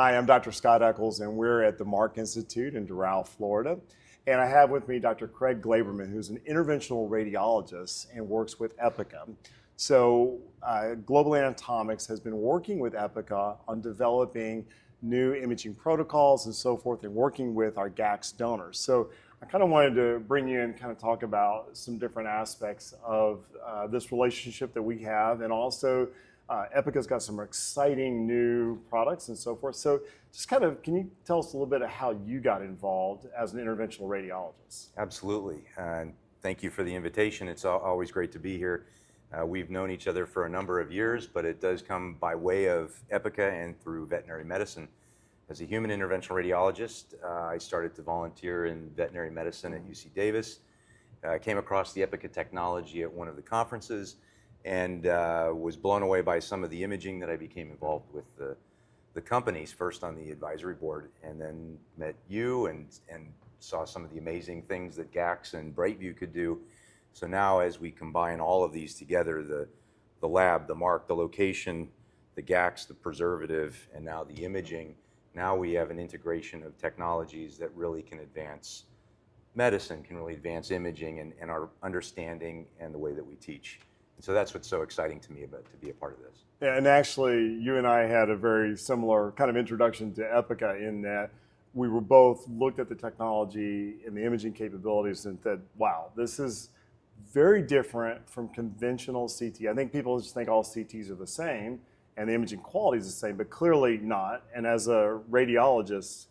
Hi, I'm Dr. Scott Echols, and we're at the M.A.R.C Institute in Doral, Florida. And I have with me Dr. Craig Glaiberman, who's an interventional radiologist and works with Epica. So Global Anatomix has been working with Epica on developing new imaging protocols and so forth, and working with our GACS donors. So I kind of wanted to bring you in, kind of talk about some different aspects of this relationship that we have, and also Epica's got some exciting new products and so forth. So just kind of, can you tell us a little bit of how you got involved as an interventional radiologist? Absolutely. And thank you for the invitation. It's always great to be here. We've known each other for a number of years, but it does come by way of Epica and through veterinary medicine. As a human interventional radiologist, I started to volunteer in veterinary medicine at UC Davis. I came across the Epica technology at one of the conferences, and was blown away by some of the imaging that I became involved with the companies, first on the advisory board, and then met you and saw some of the amazing things that GACS and Brightview could do. So now as we combine all of these together, the lab, the M.A.R.C, the location, the GACS, the preservative, and now the imaging, now we have an integration of technologies that really can advance medicine, can really advance imaging and our understanding and the way that we teach. So that's what's so exciting to me about to be a part of this. Yeah, and actually, you and I had a very similar kind of introduction to Epica in that we were both looked at the technology and the imaging capabilities and said, wow, this is very different from conventional CT. I think people just think all CTs are the same and the imaging quality is the same, but clearly not. And as a radiologist,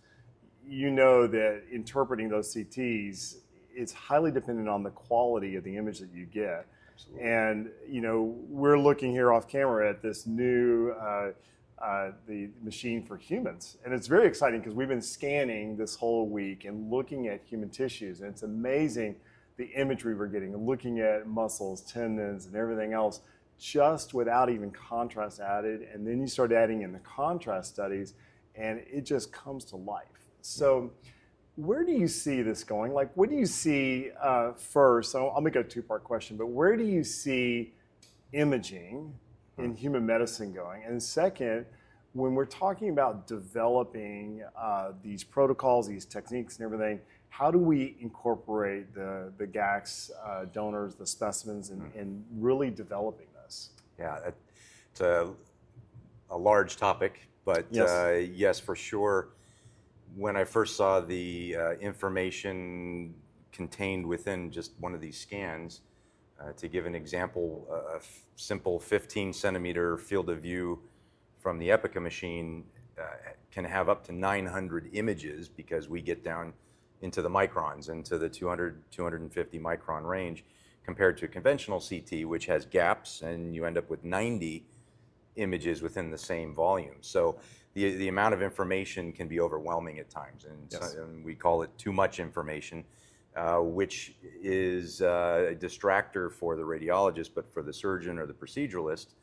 you know that interpreting those CTs, it's highly dependent on the quality of the image that you get. Absolutely. And you know, we're looking here off camera at this new the machine for humans, and it's very exciting because we've been scanning this whole week and looking at human tissues, and it's amazing the imagery we're getting, looking at muscles, tendons, and everything else, just without even contrast added. And then you start adding in the contrast studies, and it just comes to life. So where do you see this going? Like, what do you see first? So I'll make a two-part question, but where do you see imaging in human medicine going? And second, when we're talking about developing these protocols, these techniques and everything, how do we incorporate the GACS donors, the specimens, in really developing this? Yeah, it's a large topic, but yes, yes, for sure. When I first saw the information contained within just one of these scans, to give an example, a simple 15 centimeter field of view from the Epica machine can have up to 900 images, because we get down into the microns, into the 200, 250 micron range, compared to a conventional CT, which has gaps, and you end up with 90 images within the same volume. So the amount of information can be overwhelming at times, and we call it too much information, which is a distractor for the radiologist, but for the surgeon or the proceduralist,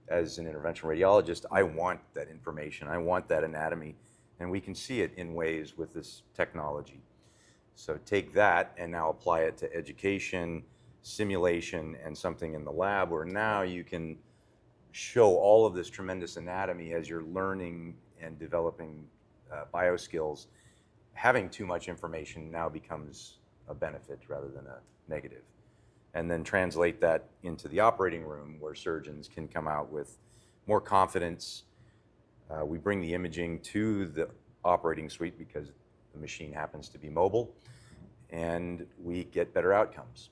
as an interventional radiologist, I want that information, I want that anatomy, and we can see it in ways with this technology. So take that and now apply it to education, simulation, and something in the lab where now you can show all of this tremendous anatomy as you're learning and developing bioskills. Having too much information now becomes a benefit rather than a negative. And then translate that into the operating room where surgeons can come out with more confidence. We bring the imaging to the operating suite because the machine happens to be mobile, and we get better outcomes.